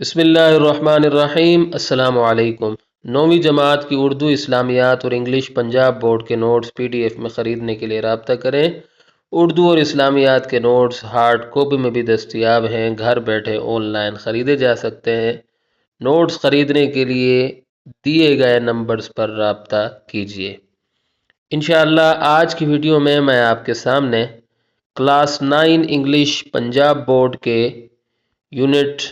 بسم اللہ الرحمن الرحیم۔ السلام علیکم۔ 9ویں جماعت کی اردو اسلامیات اور انگلش پنجاب بورڈ کے نوٹس PDF میں خریدنے کے لیے رابطہ کریں۔ اردو اور اسلامیات کے نوٹس ہارڈ کاپی میں بھی دستیاب ہیں، گھر بیٹھے آن لائن خریدے جا سکتے ہیں۔ نوٹس خریدنے کے لیے دیے گئے نمبرز پر رابطہ کیجیے۔ انشاءاللہ آج کی ویڈیو میں آپ کے سامنے کلاس 9 انگلش پنجاب بورڈ کے یونٹ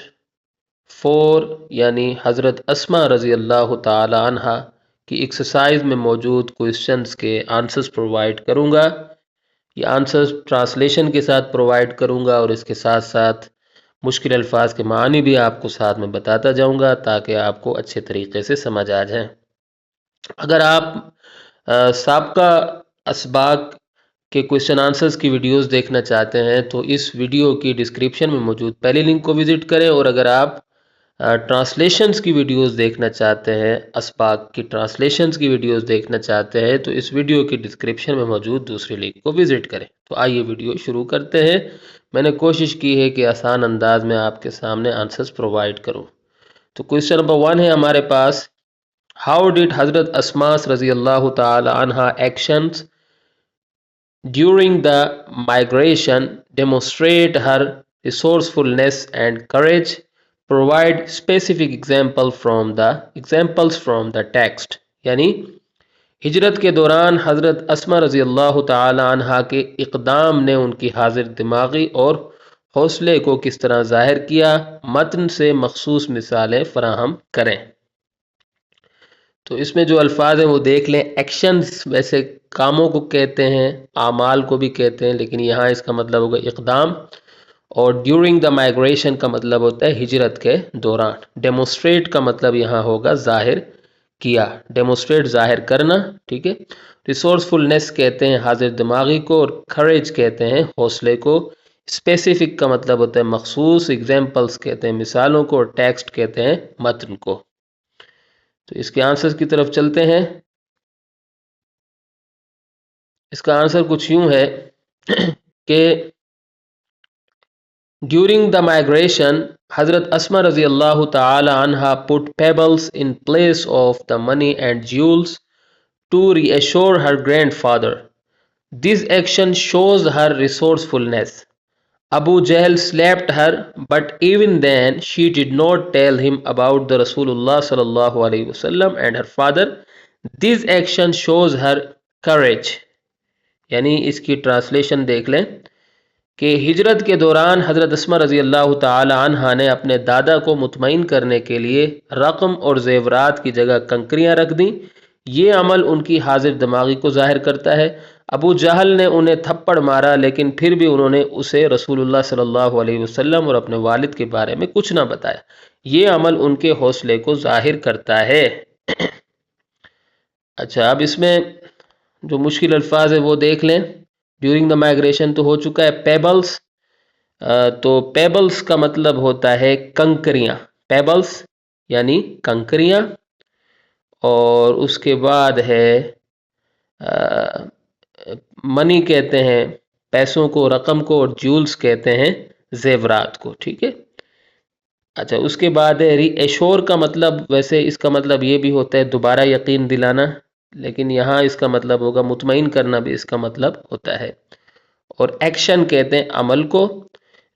4 یعنی حضرت اسماء رضی اللہ تعالی عنہ کی ایکسرسائز میں موجود کوئسچنز کے آنسرز پرووائڈ کروں گا۔ یہ آنسرز ٹرانسلیشن کے ساتھ پرووائڈ کروں گا اور اس کے ساتھ ساتھ مشکل الفاظ کے معنی بھی آپ کو ساتھ میں بتاتا جاؤں گا تاکہ آپ کو اچھے طریقے سے سمجھ آ جائیں۔ اگر آپ سابقہ اسباق کے کوئسچن آنسرز کی ویڈیوز دیکھنا چاہتے ہیں تو اس ویڈیو کی ڈسکرپشن میں موجود پہلی لنک کو وزٹ کریں، اور اگر آپ ٹرانسلیشنز کی ویڈیوز دیکھنا چاہتے ہیں، اسباق کی ٹرانسلیشنز کی ویڈیوز دیکھنا چاہتے ہیں تو اس ویڈیو کی ڈسکرپشن میں موجود دوسری لنک کو وزٹ کریں۔ تو آئیے ویڈیو شروع کرتے ہیں۔ میں نے کوشش کی ہے کہ آسان انداز میں آپ کے سامنے آنسرز پرووائڈ کروں۔ تو کوئسچن نمبر 1 ہے ہمارے پاس، ہاؤ ڈیڈ حضرت اسماء رضی اللہ تعالی عنہ actions during the migration demonstrate her resourcefulness and courage? Provide specific examples from the text. یعنی ہجرت کے دوران حضرت اسماء رضی اللہ تعالی عنہ کے اقدام نے ان کی حاضر دماغی اور حوصلے کو کس طرح ظاہر کیا، متن سے مخصوص مثالیں فراہم کریں۔ تو اس میں جو الفاظ ہیں وہ دیکھ لیں۔ ایکشنز ویسے کاموں کو کہتے ہیں، اعمال کو بھی کہتے ہیں، لیکن یہاں اس کا مطلب ہوگا اقدام، اور ڈیورنگ دا مائگریشن کا مطلب ہوتا ہے ہجرت کے دوران۔ ڈیمونسٹریٹ کا مطلب یہاں ہوگا ظاہر کیا، ڈیمونسٹریٹ ظاہر کرنا، ٹھیک ہے۔ ریسورسفلنس کہتے ہیں حاضر دماغی کو، اور کریج کہتے ہیں حوصلے کو۔ اسپیسیفک کا مطلب ہوتا ہے مخصوص، ایگزامپلس کہتے ہیں مثالوں کو، اور ٹیکسٹ کہتے ہیں متن کو۔ تو اس کے آنسر کی طرف چلتے ہیں۔ اس کا آنسر کچھ یوں ہے کہ ڈیورنگ دا مائگریشن حضرت اسماء رضی اللہ تعالی عنہ put pebbles in place of the money and jewels to reassure her grandfather. This action shows her resourcefulness. Abu Jahl slapped her, but even then she did not tell him about the Rasulullah sallallahu alaihi wasallam and her father. This action shows her courage. یعنی اس کی translation دیکھ لیں کہ ہجرت کے دوران حضرت اسماء رضی اللہ تعالی عنہ نے اپنے دادا کو مطمئن کرنے کے لیے رقم اور زیورات کی جگہ کنکریاں رکھ دیں۔ یہ عمل ان کی حاضر دماغی کو ظاہر کرتا ہے۔ ابو جہل نے انہیں تھپڑ مارا، لیکن پھر بھی انہوں نے اسے رسول اللہ صلی اللہ علیہ وسلم اور اپنے والد کے بارے میں کچھ نہ بتایا۔ یہ عمل ان کے حوصلے کو ظاہر کرتا ہے۔ اچھا، اب اس میں جو مشکل الفاظ ہے وہ دیکھ لیں۔ ڈیورنگ دا مائگریشن تو ہو چکا ہے۔ پیبلز، تو پیبلز کا مطلب ہوتا ہے کنکریاں، پیبلز یعنی کنکریاں، اور اس کے بعد ہے منی کہتے ہیں پیسوں کو، رقم کو، اور جولز کہتے ہیں زیورات کو، ٹھیک ہے۔ اچھا، اس کے بعد ہے ری ایشور کا مطلب، ویسے اس کا مطلب یہ بھی ہوتا ہے دوبارہ یقین دلانا، لیکن یہاں اس کا مطلب ہوگا مطمئن کرنا، بھی اس کا مطلب ہوتا ہے۔ اور ایکشن کہتے ہیں عمل کو۔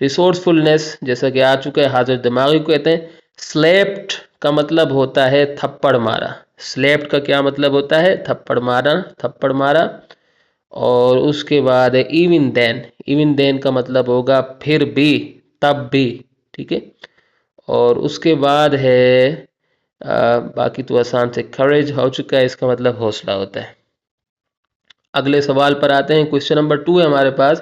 ریسورسفلنس جیسا کہ آ چکا ہے حاضر دماغی کو کہتے ہیں۔ سلیپٹ کا مطلب ہوتا ہے تھپڑ مارا۔ سلیپٹ کا کیا مطلب ہوتا ہے؟ تھپڑ مارا، تھپڑ مارا۔ اور اس کے بعد ہے ایون دین، ایون دین کا مطلب ہوگا پھر بھی، تب بھی، ٹھیک ہے۔ اور اس کے بعد ہے باقی تو آسان سے، کریج ہو چکا ہے، اس کا مطلب حوصلہ ہوتا ہے۔ اگلے سوال پر آتے ہیں۔ کوئسچن نمبر 2 ہے ہمارے پاس،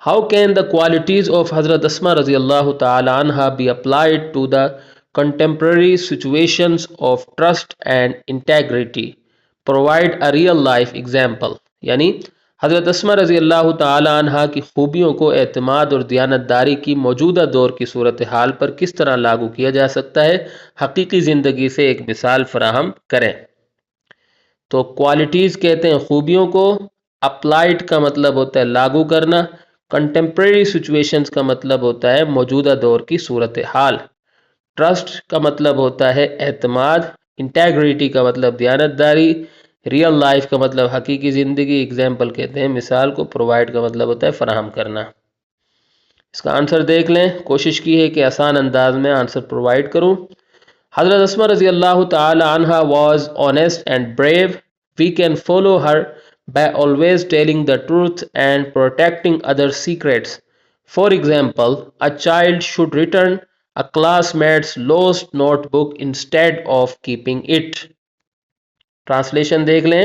how can the qualities of Hazrat Asma رضی اللہ تعالی عنہ be applied to the contemporary situations of trust and integrity? Provide a real life example. یعنی حضرت اسماء رضی اللہ تعالی عنہ کی خوبیوں کو اعتماد اور دیانتداری کی موجودہ دور کی صورتحال پر کس طرح لاگو کیا جا سکتا ہے، حقیقی زندگی سے ایک مثال فراہم کریں۔ تو کوالٹیز کہتے ہیں خوبیوں کو، اپلائڈ کا مطلب ہوتا ہے لاگو کرنا، کنٹمپریری سچویشنز کا مطلب ہوتا ہے موجودہ دور کی صورتحال، ٹرسٹ کا مطلب ہوتا ہے اعتماد، انٹیگریٹی کا مطلب دیانتداری، ریئل لائف کا مطلب حقیقی زندگی، ایگزامپل کہتے ہیں مثال کو، پرووائڈ کا مطلب ہوتا ہے فراہم کرنا۔ اس کا آنسر دیکھ لیں، کوشش کی ہے کہ آسان انداز میں آنسر پرووائڈ کروں۔ حضرت اسما رضی اللہ تعالی عنہ was honest and brave. We can follow her by always telling the truth and protecting other secrets. For example, a child should return a classmate's lost notebook instead of keeping it. Translation دیکھ لیں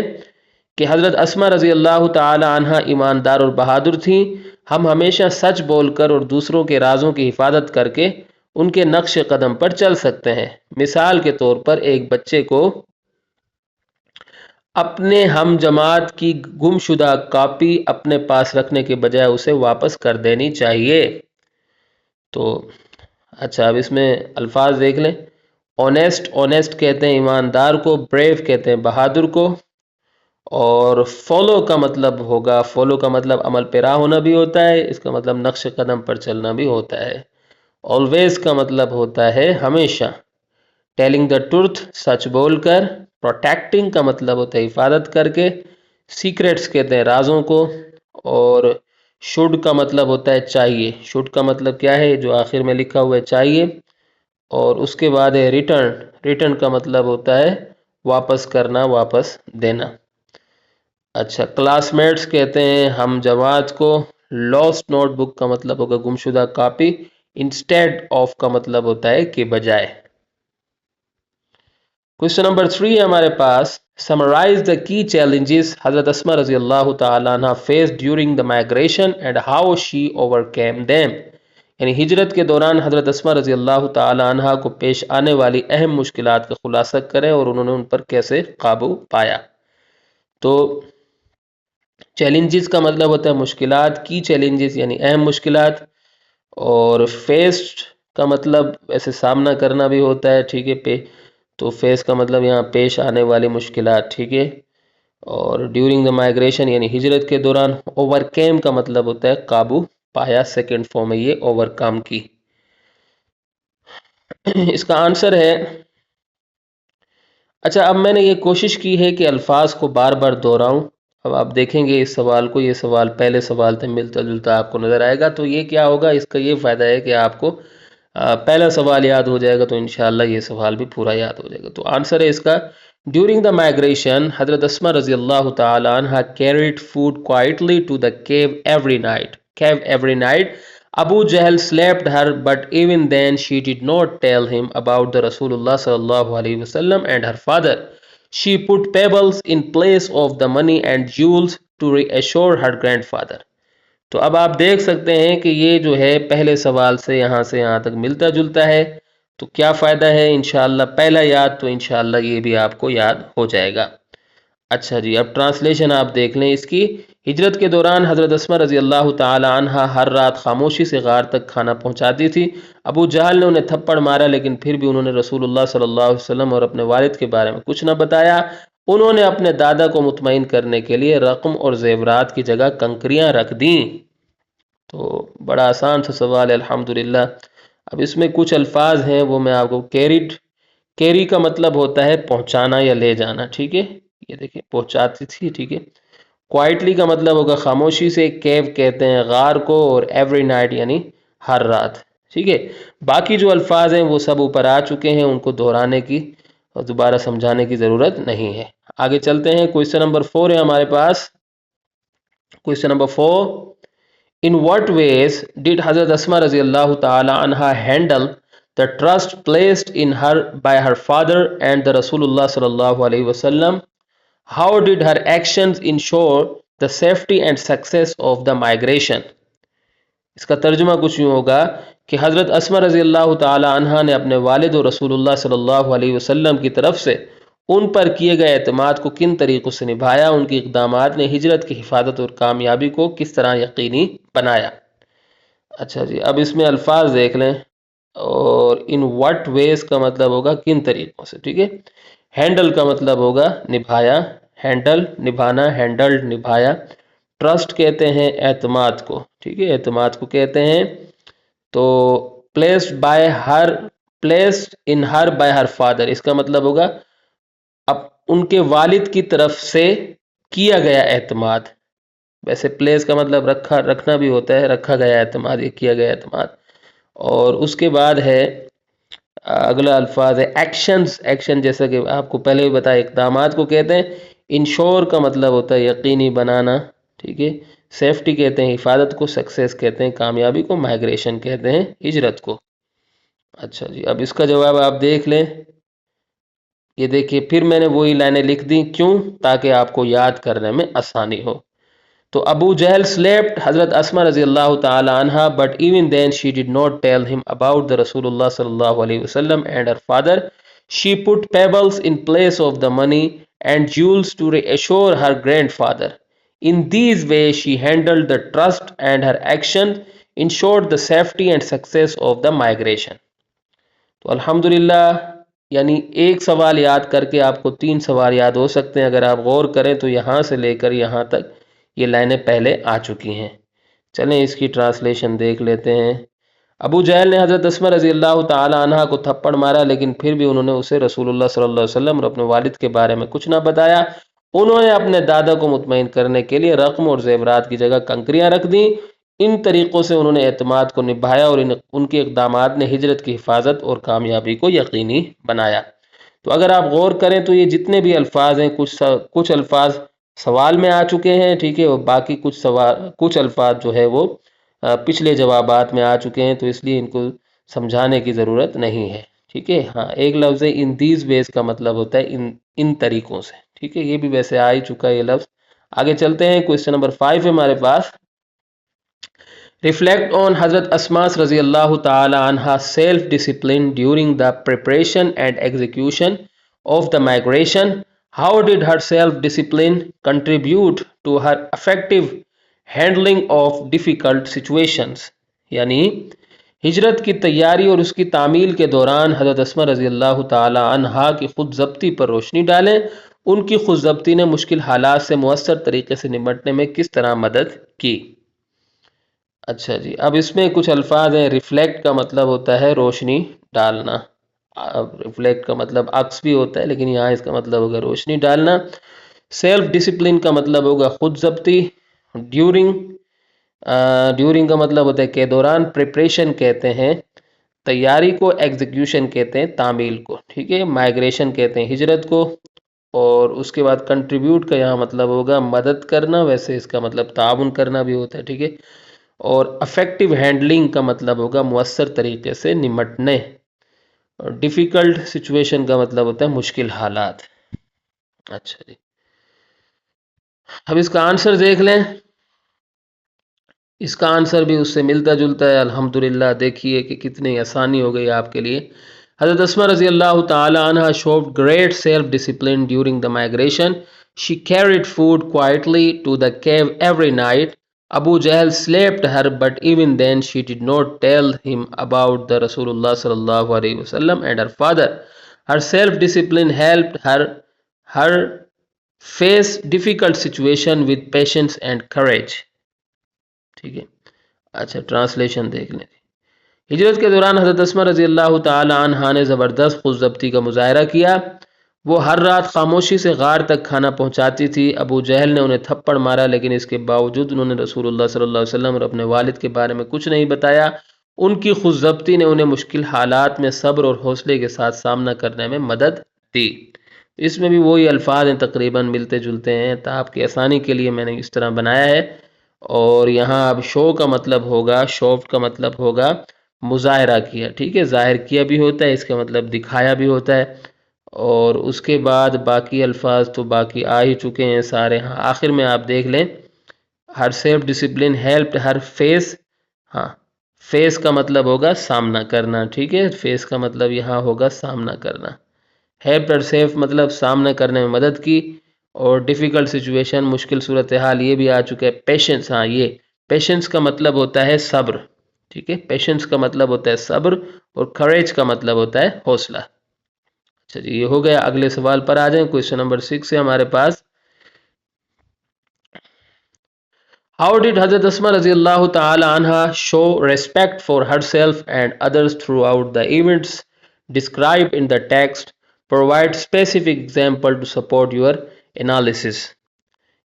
کہ حضرت اسما رضی اللہ تعالی عنہ ایماندار اور بہادر تھیں۔ ہم ہمیشہ سچ بول کر اور دوسروں کے رازوں کی حفاظت کر کے ان کے نقش قدم پر چل سکتے ہیں۔ مثال کے طور پر ایک بچے کو اپنے ہم جماعت کی گم شدہ کاپی اپنے پاس رکھنے کے بجائے اسے واپس کر دینی چاہیے۔ تو اچھا، اب اس میں الفاظ دیکھ لیں۔ آنیسٹ کہتے ہیں ایماندار کو، بریو کہتے ہیں بہادر کو، اور فالو کا مطلب ہوگا، فالو کا مطلب عمل پیرا ہونا بھی ہوتا ہے، اس کا مطلب نقش قدم پر چلنا بھی ہوتا ہے۔ آلویز کا مطلب ہوتا ہے ہمیشہ۔ ٹیلنگ دا ٹروتھ سچ بول کر، پروٹیکٹنگ کا مطلب ہوتا ہے حفاظت کر کے، سیکریٹس کہتے ہیں رازوں کو، اور شوڈ کا مطلب ہوتا ہے چاہیے۔ شوڈ کا مطلب کیا ہے؟ جو آخر میں لکھا ہوا ہے چاہیے، اور اس کے بعد ہے ریٹرن کا مطلب ہوتا ہے واپس کرنا، واپس دینا۔ اچھا، کلاس میٹس کہتے ہیں ہم جماعت کو، لاسٹ نوٹ بک کا مطلب ہوگا گمشدہ کاپی، انسٹیڈ آف کا مطلب ہوتا ہے کہ بجائے۔ کوشچن نمبر 3 ہے ہمارے پاس، سمرائز دا کی چیلنجز حضرت اسما رضی اللہ تعالی عنہ face during the migration and how she overcame them, یعنی ہجرت کے دوران حضرت اسما رضی اللہ تعالی عنہ کو پیش آنے والی اہم مشکلات کا خلاصہ کریں اور انہوں نے ان پر کیسے قابو پایا۔ تو چیلنجز کا مطلب ہوتا ہے مشکلات، کی چیلنجز یعنی اہم مشکلات، اور فیسڈ کا مطلب ایسے سامنا کرنا بھی ہوتا ہے، ٹھیک ہے، تو فیس کا مطلب یہاں پیش آنے والی مشکلات، ٹھیک ہے، اور ڈیورنگ دا مائگریشن یعنی ہجرت کے دوران، اوور کیم کا مطلب ہوتا ہے قابو پایا، سیکنڈ فارم ہے یہ اوور کم کی۔ اس کا آنسر ہے، اچھا اب میں نے یہ کوشش کی ہے کہ الفاظ کو بار بار دہراؤں۔ اب آپ دیکھیں گے اس سوال کو، یہ سوال پہلے سوال سے ملتا جلتا آپ کو نظر آئے گا، تو یہ کیا ہوگا، اس کا یہ فائدہ ہے کہ آپ کو پہلا سوال یاد ہو جائے گا، تو انشاءاللہ یہ سوال بھی پورا یاد ہو جائے گا۔ تو آنسر ہے اس کا، ڈیورنگ دا مائگریشن حضرت اسما رضی اللہ تعالی عنہ carried food quietly to the cave every night. Abu Jahl slapped her, but even then she did not tell him about the Rasulullah sallallahu alaihi wasallam and her father. She put pebbles in place of the money and jewels to reassure her grandfather. تو اب آپ دیکھ سکتے ہیں کہ یہ جو ہے پہلے سوال سے یہاں تک ملتا جلتا ہے، تو کیا فائدہ ہے، انشاءاللہ پہلا یاد تو انشاءاللہ یہ بھی آپ کو یاد ہو جائے گا۔ اچھا جی، اب ٹرانسلیشن آپ دیکھ لیں اس کی۔ ہجرت کے دوران حضرت اسما رضی اللہ تعالی عنہ ہر رات خاموشی سے غار تک کھانا پہنچاتی تھی۔ ابو جہل نے انہیں تھپڑ مارا، لیکن پھر بھی انہوں نے رسول اللہ صلی اللہ علیہ وسلم اور اپنے والد کے بارے میں کچھ نہ بتایا۔ انہوں نے اپنے دادا کو مطمئن کرنے کے لیے رقم اور زیورات کی جگہ کنکریاں رکھ دیں۔ تو بڑا آسان سا سوال ہے الحمدللہ۔ اب اس میں کچھ الفاظ ہیں وہ میں آپ کو، کیری کا مطلب ہوتا ہے پہنچانا یا لے جانا، ٹھیک ہے، یہ دیکھیں پہنچاتی تھی، ٹھیک ہے۔ کوائٹلی کا مطلب ہوگا خاموشی سے، کیو کہتے ہیں غار کو، اور ایوری نائٹ یعنی ہر رات، ٹھیک ہے۔ باقی جو الفاظ ہیں وہ سب اوپر آ چکے ہیں، ان کو دہرانے کی اور دوبارہ سمجھانے کی ضرورت نہیں ہے۔ آگے چلتے ہیں، کویسچن نمبر 4 ہے ہمارے پاس۔ Question number 4، In what ways did Hazrat Asma رضی اللہ تعالی عنہ handle the trust placed in her by her father and the Rasulullah صلی اللہ علیہ وسلم? How did her actions ensure the safety and success of the migration? اس کا ترجمہ کچھ یوں ہوگا کہ حضرت اسما رضی اللہ تعالی عنہ نے اپنے والد و رسول اللہ صلی اللہ علیہ وسلم کی طرف سے ان پر کیے گئے اعتماد کو کن طریقوں سے نبھایا، ان کی اقدامات نے ہجرت کی حفاظت اور کامیابی کو کس طرح یقینی بنایا۔ اچھا جی، اب اس میں الفاظ دیکھ لیں، اور ان وٹ ویز کا مطلب ہوگا کن طریقوں سے، ٹھیک ہے۔ ہینڈل کا مطلب ہوگا نبھایا، ہینڈل نبھانا، ہینڈلڈ نبھایا۔ ٹرسٹ کہتے ہیں اعتماد کو، ٹھیک ہے، اعتماد کو کہتے ہیں۔ تو placed by her placed in her by her father، اس کا مطلب ہوگا اب ان کے والد کی طرف سے کیا گیا اعتماد. ویسے پلیس کا مطلب رکھنا بھی ہوتا ہے، رکھا گیا اعتماد، یہ کیا گیا اعتماد. اور اس کے بعد ہے اگلا الفاظ ہے ایکشنز. ایکشن جیسا کہ آپ کو پہلے بھی بتایا اقدامات کو کہتے ہیں. انشور کا مطلب ہوتا ہے یقینی بنانا، ٹھیک ہے. سیفٹی کہتے ہیں حفاظت کو، سکسیس کہتے ہیں کامیابی کو، مائگریشن کہتے ہیں ہجرت کو. اچھا جی، اب اس کا جواب آپ دیکھ لیں. یہ دیکھیے پھر میں نے وہی لائنیں لکھ دی، کیوں؟ تاکہ آپ کو یاد کرنے میں آسانی ہو. تو ابو جہل slept حضرت اسما رضی اللہ تعالی عنہ but even then she did not tell him about the رسول اللہ صلی اللہ علیہ وسلم and her father. She put pebbles in place of the money and jewels to reassure her grandfather. In these ways she handled the trust and her action ensured the safety and success of the migration. تو الحمدللہ یعنی ایک سوال یاد کر کے آپ کو 3 سوال یاد ہو سکتے ہیں اگر آپ غور کریں تو. یہاں سے لے کر یہاں تک یہ لائنیں پہلے آ چکی ہیں. چلیں اس کی ٹرانسلیشن دیکھ لیتے ہیں. ابو جہل نے حضرت اسما رضی اللہ تعالی عنہ کو تھپڑ مارا، لیکن پھر بھی انہوں نے اسے رسول اللہ صلی اللہ علیہ وسلم اور اپنے والد کے بارے میں کچھ نہ بتایا. انہوں نے اپنے دادا کو مطمئن کرنے کے لیے رقم اور زیورات کی جگہ کنکریاں رکھ دیں. ان طریقوں سے انہوں نے اعتماد کو نبھایا اور ان کے اقدامات نے ہجرت کی حفاظت اور کامیابی کو یقینی بنایا. تو اگر آپ غور کریں تو یہ جتنے بھی الفاظ ہیں کچھ الفاظ سوال میں آ چکے ہیں، ٹھیک ہے، اور باقی کچھ الفاظ جو ہے وہ پچھلے جوابات میں آ چکے ہیں، تو اس لیے ان کو سمجھانے کی ضرورت نہیں ہے. ٹھیک ہے. ہاں ایک لفظ ہے ان دیز ویز کا مطلب ہوتا ہے ان طریقوں سے. ٹھیک ہے، یہ بھی ویسے آ ہی چکا ہے یہ لفظ. آگے چلتے ہیں. کویسچن نمبر 5 ہے ہمارے پاس. ریفلیکٹ آن حضرت اسما رضی اللہ تعالی عنہ self discipline during the preparation and execution of the migration. How did her self discipline contribute to her effective handling of difficult situations. یعنی ہجرت کی تیاری اور اس کی تعمیل کے دوران حضرت اسما رضی اللہ تعالی عنہا کی خود ضبطی پر روشنی ڈالیں. ان کی خود ضبطی نے مشکل حالات سے مؤثر طریقے سے نمٹنے میں کس طرح مدد کی؟ اچھا جی، اب اس میں کچھ الفاظ ہیں. ریفلیکٹ کا مطلب ہوتا ہے روشنی ڈالنا. ریفلیکٹ کا مطلب عکس بھی ہوتا ہے، لیکن یہاں اس کا مطلب ہوگا روشنی ڈالنا. سیلف ڈسپلن کا مطلب ہوگا خود ضبطی. ڈیورنگ کا مطلب ہوتا ہے کہ دوران. پریپریشن کہتے ہیں تیاری کو، ایگزیکیوشن کہتے ہیں تعمیل کو. ٹھیک ہے. مائگریشن کہتے ہیں ہجرت کو. اور اس کے بعد کنٹریبیوٹ کا یہاں مطلب ہوگا مدد کرنا، ویسے اس کا مطلب تعاون کرنا بھی ہوتا ہے. ٹھیک ہے. اور افیکٹو ہینڈلنگ کا مطلب ہوگا مؤثر طریقے سے نمٹنے. اور ڈیفیکلٹ سچویشن کا مطلب ہوتا ہے مشکل حالات. اچھا جی، اب اس کا آنسر دیکھ لیں. اس کا آنسر بھی اس سے ملتا جلتا ہے. الحمدللہ دیکھیے کہ کتنی آسانی ہو گئی آپ کے لیے. حضرت اسما رضی اللہ تعالی عنہ showed great self discipline during the migration. She carried food quietly to the cave every night. Abu Jahl slapped her, but even then she did not tell him about the Rasulullah sallallahu alaihi wasallam and her father. Her self-discipline helped her face difficult situation with patience and courage. ٹھیک ہے. اچھا translation دیکھ لیں. ہجرت کے دوران حضرت اسما رضی اللہ تعالی عنہا نے زبردست خود ضبطی کا مظاہرہ کیا. وہ ہر رات خاموشی سے غار تک کھانا پہنچاتی تھی. ابو جہل نے انہیں تھپڑ مارا، لیکن اس کے باوجود انہوں نے رسول اللہ صلی اللہ علیہ وسلم اور اپنے والد کے بارے میں کچھ نہیں بتایا. ان کی خود ضبطی نے انہیں مشکل حالات میں صبر اور حوصلے کے ساتھ سامنا کرنے میں مدد دی. اس میں بھی وہی الفاظ ہیں تقریباً ملتے جلتے ہیں، تو آپ کی آسانی کے لیے میں نے اس طرح بنایا ہے. اور یہاں اب شو کا مطلب ہوگا، شوف کا مطلب ہوگا مظاہرہ کیا. ٹھیک ہے. ظاہر کیا بھی ہوتا ہے، اس کا مطلب دکھایا بھی ہوتا ہے. اور اس کے بعد باقی الفاظ تو باقی آ ہی چکے ہیں سارے. ہاں آخر میں آپ دیکھ لیں. Her self discipline helped her face. ہاں فیس کا مطلب ہوگا سامنا کرنا. ٹھیک ہے. فیس کا مطلب یہاں ہوگا سامنا کرنا. ہیلپڈ ہر سیف مطلب سامنا کرنے میں مدد کی. اور ڈیفیکلٹ سچویشن مشکل صورتحال یہ بھی آ چکا ہے. پیشنس، ہاں یہ پیشنس کا مطلب ہوتا ہے صبر. ٹھیک ہے. پیشنس کا مطلب ہوتا ہے صبر، اور کریج کا مطلب ہوتا ہے حوصلہ. اچھا جی یہ ہو گیا. اگلے سوال پر آ جائیں. کویسچن نمبر 6 ہے ہمارے پاس. How did Hazrat Asma رضی اللہ تعالی عنہ show respect for herself and others throughout the events described in the text, provide specific example to support your analysis.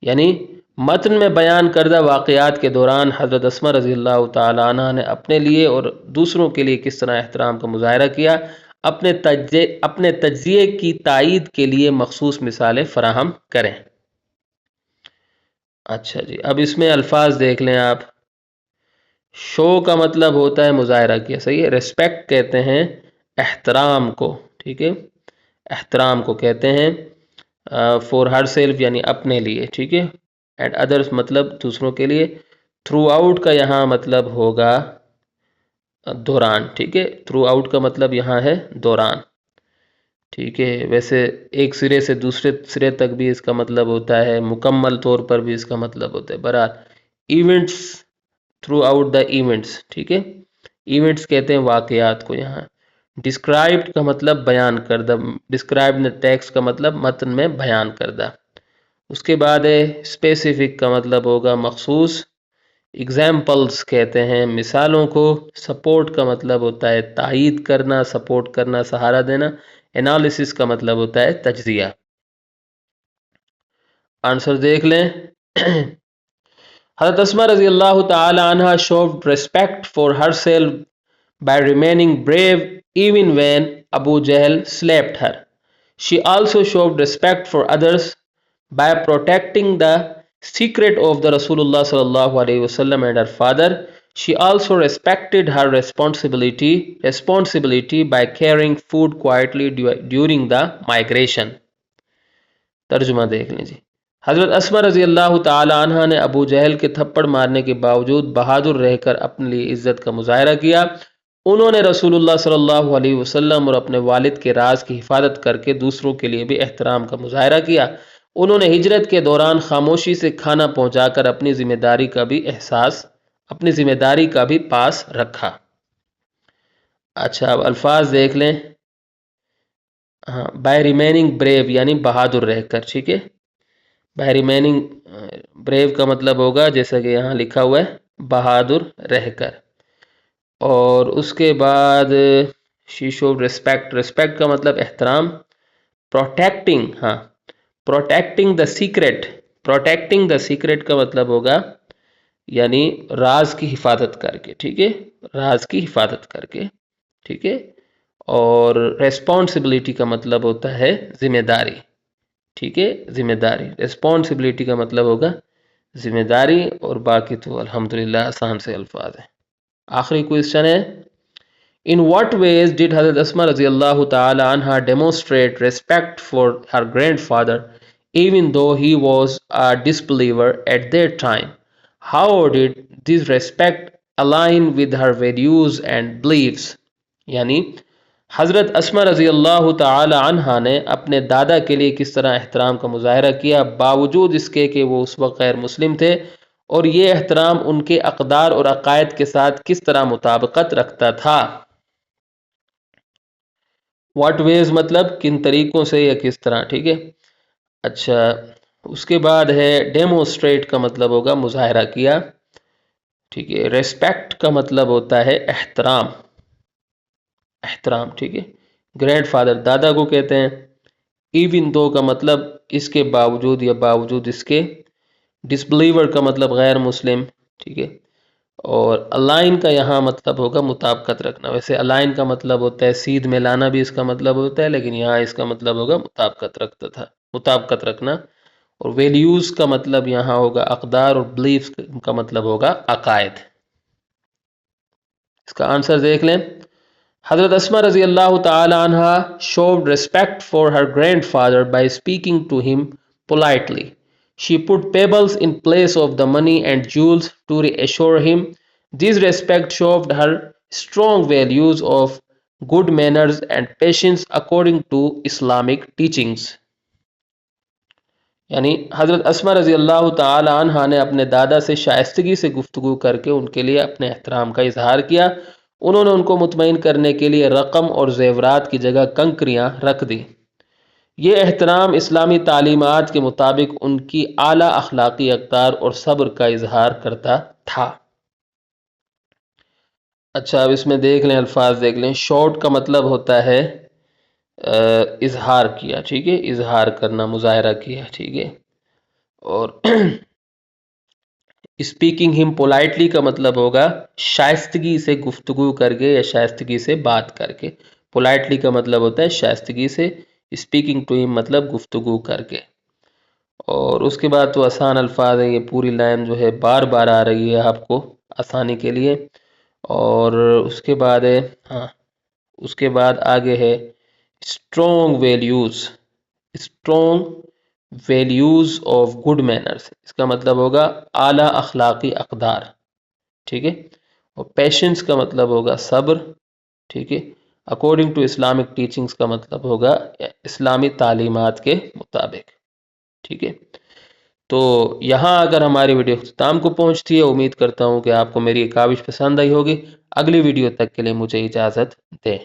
یعنی متن میں بیان کردہ واقعات کے دوران حضرت اسماء رضی اللہ تعالیٰ عنہ نے اپنے لیے اور دوسروں کے لیے کس طرح احترام کا مظاہرہ کیا، اپنے تجزیے کی تائید کے لیے مخصوص مثالیں فراہم کریں۔ اچھا جی، اب اس میں الفاظ دیکھ لیں آپ۔ شو کا مطلب ہوتا ہے مظاہرہ کیا، صحیح ہے۔ ریسپیکٹ کہتے ہیں احترام کو، ٹھیک ہے، احترام کو کہتے ہیں۔ فور ہر سیلف یعنی اپنے لیے، ٹھیک ہے، اینڈ ادرس مطلب دوسروں کے لیے۔ تھرو آؤٹ کا یہاں مطلب ہوگا دوران، ٹھیک ہے، تھرو آؤٹ کا مطلب یہاں ہے دوران، ٹھیک ہے۔ ویسے ایک سرے سے دوسرے سرے تک بھی اس کا مطلب ہوتا ہے، مکمل طور پر بھی اس کا مطلب ہوتا ہے۔ برحال events, through out the events, ٹھیک ہے، ایونٹس کہتے ہیں واقعات کو یہاں۔ ڈسکرائبڈ کا مطلب بیان کردہ، ڈسکرائبڈ ٹیکسٹ کا مطلب متن میں بیان کردہ۔ اس کے بعد ہے اسپیسیفک کا مطلب ہوگا مخصوص، ایگزامپلس کہتے ہیں مثالوں کو، سپورٹ کا مطلب ہوتا ہے تائید کرنا، سپورٹ کرنا، سہارا دینا، انالیسس کا مطلب ہوتا ہے تجزیہ۔ آنسر دیکھ لیں۔ حضرت اسماء رضی اللہ تعالی عنہ showed respect for herself by remaining brave even when Abu Jahl slapped her. She also showed respect for others by protecting the secret of the Rasulullah sallallahu alaihi wasallam and her father. She also respected her responsibility by carrying food quietly during the migration. ترجمہ دیکھ لیں جی۔ حضرت اسماء رضی اللہ تعالی عنہ نے ابو جہل کے تھپڑ مارنے کے باوجود بہادر رہ کر اپنے لیے عزت کا مظاہرہ کیا۔ انہوں نے رسول اللہ صلی اللہ علیہ وسلم اور اپنے والد کے راز کی حفاظت کر کے دوسروں کے لیے بھی احترام کا مظاہرہ کیا۔ انہوں نے ہجرت کے دوران خاموشی سے کھانا پہنچا کر اپنی ذمہ داری کا بھی پاس رکھا۔ اچھا، اب الفاظ دیکھ لیں۔ ہاں، بائی ریمیننگ بریو یعنی بہادر رہ کر، ٹھیک ہے۔ بائی ریمیننگ بریو کا مطلب ہوگا جیسا کہ یہاں لکھا ہوا ہے بہادر رہ کر۔ اور اس کے بعد شی شوڈ ریسپیکٹ، ریسپیکٹ کا مطلب احترام۔ پروٹیکٹنگ، ہاں، protecting the secret, protecting the secret کا مطلب ہوگا یعنی راز کی حفاظت کر کے، ٹھیک ہے، راز کی حفاظت کر کے، ٹھیک ہے۔ اور ریسپانسبلٹی کا مطلب ہوتا ہے ذمہ داری، ٹھیک ہے، ذمہ داری۔ ریسپانسبلٹی کا مطلب ہوگا ذمہ داری، اور باقی تو الحمدللہ آسان سے الفاظ ہیں۔ آخری کوئسچن ہے، In what ways did Hazrat Asma رضی اللہ تعالی عنہ demonstrate respect for her grandfather even though he was a disbeliever at that time? How did this respect align with her values and beliefs? یعنی حضرت اسما رضی اللہ تعالی عنہ نے اپنے دادا کے لیے کس طرح احترام کا مظاہرہ کیا باوجود اس کے کہ وہ اس وقت غیر مسلم تھے، اور یہ احترام ان کے اقدار اور عقائد کے ساتھ کس طرح مطابقت رکھتا تھا۔ واٹ ویز مطلب کن طریقوں سے یا کس طرح، ٹھیک ہے۔ اچھا، اس کے بعد ہے ڈیمونسٹریٹ کا مطلب ہوگا مظاہرہ کیا، ٹھیک ہے۔ ریسپیکٹ کا مطلب ہوتا ہے احترام، احترام، ٹھیک ہے۔ گرینڈ فادر دادا کو کہتے ہیں۔ ایون دو کا مطلب اس کے باوجود یا باوجود اس کے۔ ڈسبلیور کا مطلب غیر مسلم، ٹھیک ہے۔ اور الائن کا یہاں مطلب ہوگا مطابقت رکھنا۔ ویسے الائن کا مطلب ہوتا ہے سیدھ میں لانا، بھی اس کا مطلب ہوتا ہے، لیکن یہاں اس کا مطلب ہوگا مطابقت رکھتا تھا، مطابقت رکھنا۔ اور ویلیوز کا مطلب یہاں ہوگا اقدار، اور بلیفز کا مطلب ہوگا عقائد۔ اس کا آنسر دیکھ لیں۔ حضرت اسما رضی اللہ تعالی عنہ showed respect for her grandfather by speaking to him politely. She put pebbles in place of the money and jewels to reassure him. This respect showed her strong values of good manners and patience according to Islamic teachings. یعنی حضرت اسما رضی اللہ تعالی عنہ نے اپنے دادا سے شائستگی سے گفتگو کر کے ان کے لیے اپنے احترام کا اظہار کیا۔ انہوں نے ان کو مطمئن کرنے کے لیے رقم اور زیورات کی جگہ کنکریاں رکھ دی۔ یہ احترام اسلامی تعلیمات کے مطابق ان کی اعلیٰ اخلاقی اقدار اور صبر کا اظہار کرتا تھا۔ اچھا اب اس میں دیکھ لیں، الفاظ دیکھ لیں۔ شارٹ کا مطلب ہوتا ہے اظہار کیا، ٹھیک ہے، اظہار کرنا، مظاہرہ کیا، ٹھیک ہے۔ اور اسپیکنگ ہم پولائٹلی کا مطلب ہوگا شائستگی سے گفتگو کر کے یا شائستگی سے بات کر کے۔ پولائٹلی کا مطلب ہوتا ہے شائستگی سے، اسپیکنگ ٹو ہم مطلب گفتگو کر کے۔ اور اس کے بعد تو آسان الفاظ ہیں، یہ پوری لائن جو ہے بار بار آ رہی ہے آپ کو آسانی کے لیے۔ اور اس کے بعد ہے، ہاں اس کے بعد آگے ہے strong values, strong values of good manners, اس کا مطلب ہوگا اعلیٰ اخلاقی اقدار، ٹھیک ہے۔ اور پیشنس کا مطلب ہوگا صبر، ٹھیک ہے۔ اکارڈنگ ٹو اسلامک ٹیچنگز کا مطلب ہوگا اسلامی تعلیمات کے مطابق، ٹھیک ہے۔ تو یہاں اگر ہماری ویڈیو اختتام کو پہنچتی ہے، امید کرتا ہوں کہ آپ کو میری یہ کاوش پسند آئی ہوگی۔ اگلی ویڈیو تک کے لیے مجھے اجازت دیں۔